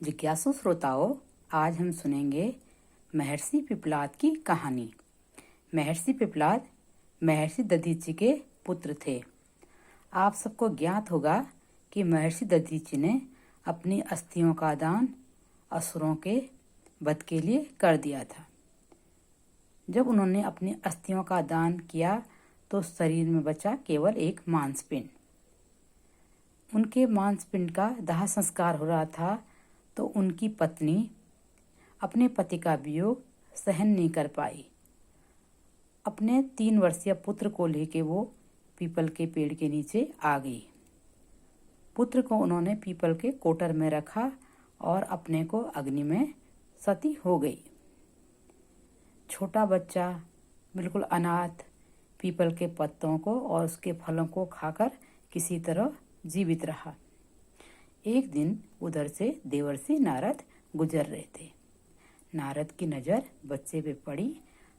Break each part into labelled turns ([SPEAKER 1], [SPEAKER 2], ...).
[SPEAKER 1] जिज्ञासु श्रोताओं, आज हम सुनेंगे महर्षि पिपलाद की कहानी। महर्षि पिपलाद महर्षि दधीचि के पुत्र थे। आप सबको ज्ञात होगा कि महर्षि दधीचि ने अपनी अस्थियों का दान असुरों के वध के लिए कर दिया था। जब उन्होंने अपनी अस्थियों का दान किया तो शरीर में बचा केवल एक मांसपिंड। उनके मांसपिंड का दाह संस्कार हो रहा था तो उनकी पत्नी अपने पति का वियोग सहन नहीं कर पाई। अपने 3 वर्षीय पुत्र को लेके वो पीपल के पेड़ के नीचे आ गई। पुत्र को उन्होंने पीपल के कोटर में रखा और अपने को अग्नि में सती हो गई। छोटा बच्चा बिल्कुल अनाथ पीपल के पत्तों को और उसके फलों को खाकर किसी तरह जीवित रहा। एक दिन उधर से देवर्षि नारद गुजर रहे थे। नारद की नज़र बच्चे पे पड़ी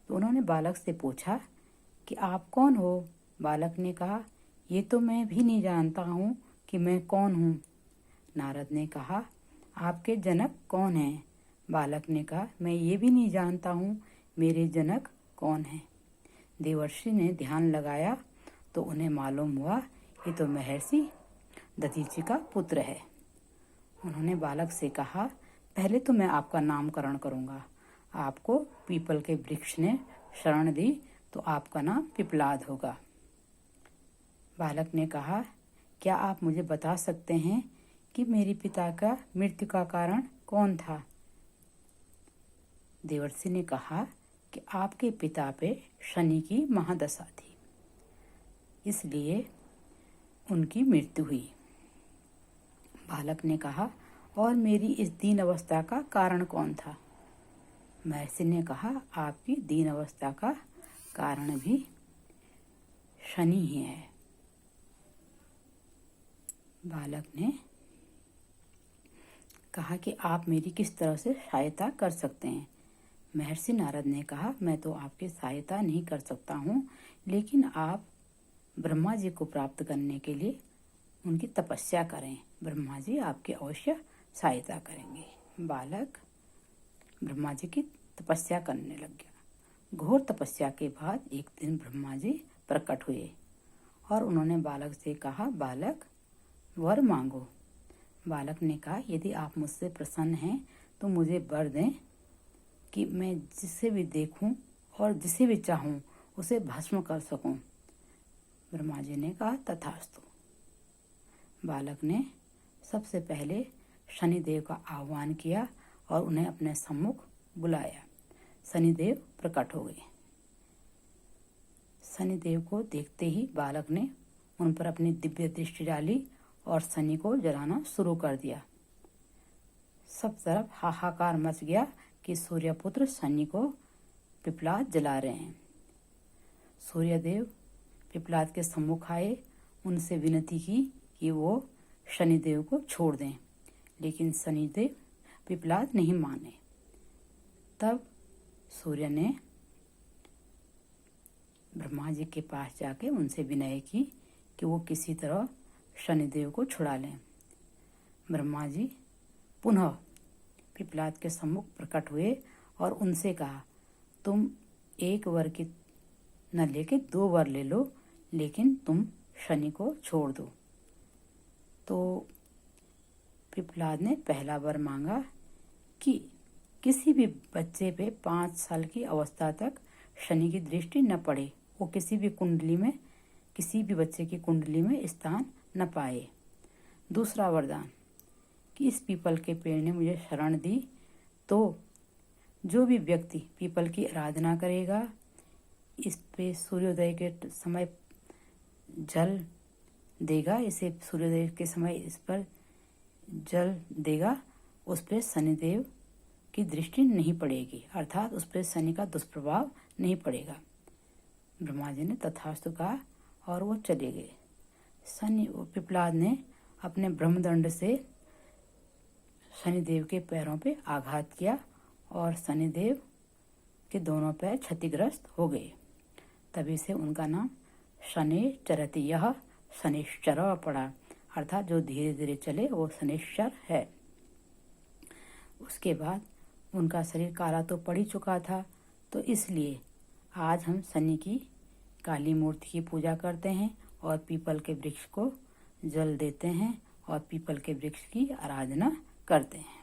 [SPEAKER 1] तो उन्होंने बालक से पूछा कि आप कौन हो? बालक ने कहा, ये तो मैं भी नहीं जानता हूँ कि मैं कौन हूँ। नारद ने कहा, आपके जनक कौन हैं? बालक ने कहा, मैं ये भी नहीं जानता हूँ मेरे जनक कौन हैं। देवर्षि ने ध्यान लगाया तो उन्हें मालूम हुआ ये तो महर्षि दधीचि का पुत्र है। उन्होंने बालक से कहा, पहले तो मैं आपका नामकरण करूँगा। आपको पीपल के वृक्ष ने शरण दी तो आपका नाम पिपलाद होगा। बालक ने कहा, क्या आप मुझे बता सकते हैं कि मेरे पिता का मृत्यु का कारण कौन था? देवर्षि ने कहा कि आपके पिता पे शनि की महादशा थी, इसलिए उनकी मृत्यु हुई। बालक ने कहा, और मेरी इस दीन अवस्था का कारण कौन था? महर्षि ने कहा, आपकी दीन अवस्था का कारण भी शनि ही है। बालक ने कहा कि आप मेरी किस तरह से सहायता कर सकते हैं? महर्षि नारद ने कहा, मैं तो आपकी सहायता नहीं कर सकता हूँ, लेकिन आप ब्रह्मा जी को प्राप्त करने के लिए उनकी तपस्या करें। ब्रह्मा जी आपकी अवश्य सहायता करेंगे। बालक ब्रह्मा जी की तपस्या करने लग गया। घोर तपस्या के बाद एक दिन ब्रह्मा जी प्रकट हुए और उन्होंने बालक से कहा, बालक वर मांगो। बालक ने कहा, यदि आप मुझसे प्रसन्न हैं तो मुझे वर दें कि मैं जिसे भी देखूं और जिसे भी चाहूं उसे भस्म कर सकूं। ब्रह्मा जी ने कहा, तथास्तु। बालक ने सबसे पहले शनिदेव का आह्वान किया और उन्हें अपने सम्मुख बुलाया। शनिदेव प्रकट हो गए। शनिदेव को देखते ही बालक ने उन पर अपनी दिव्य दृष्टि डाली और शनि को जलाना शुरू कर दिया। सब तरफ हाहाकार मच गया कि सूर्यपुत्र शनि को पिपलाद जला रहे हैं। सूर्यदेव पिपलाद के सम्मुख आए, उनसे विनती की कि वो शनिदेव को छोड़ दें, लेकिन शनिदेव पिपलाद नहीं माने। तब सूर्य ने ब्रह्मा जी के पास जाके उनसे विनय की कि वो किसी तरह शनिदेव को छुड़ा लें। ब्रह्मा जी पुनः पिपलाद के सम्मुख प्रकट हुए और उनसे कहा, तुम एक वर की न लेके 2 वर ले लो, लेकिन तुम शनि को छोड़ दो। तो पिपलाद ने पहला वर मांगा कि किसी भी बच्चे पे 5 साल की अवस्था तक शनि की दृष्टि न पड़े, वो किसी भी बच्चे की कुंडली में स्थान न पाए। दूसरा वरदान कि इस पीपल के पेड़ ने मुझे शरण दी तो जो भी व्यक्ति पीपल की आराधना करेगा, इस पे सूर्योदय के समय जल देगा, इसे सूर्योदय के समय इस पर जल देगा, उस पर शनिदेव की दृष्टि नहीं पड़ेगी, अर्थात उस पर शनि का दुष्प्रभाव नहीं पड़ेगा। ब्रह्मा जी ने तथास्तु कहा और वो चले गए। पिपलाद ने अपने ब्रह्मदंड से शनिदेव के पैरों पे आघात किया और शनिदेव के दोनों पैर क्षतिग्रस्त हो गए। तभी से उनका नाम शनिश्चरति यह शनिश्चर पड़ा, अर्थात जो धीरे धीरे चले वो शनिश्चर है। उसके बाद उनका शरीर काला तो पड़ ही चुका था, तो इसलिए आज हम शनि की काली मूर्ति की पूजा करते हैं और पीपल के वृक्ष को जल देते हैं और पीपल के वृक्ष की आराधना करते हैं।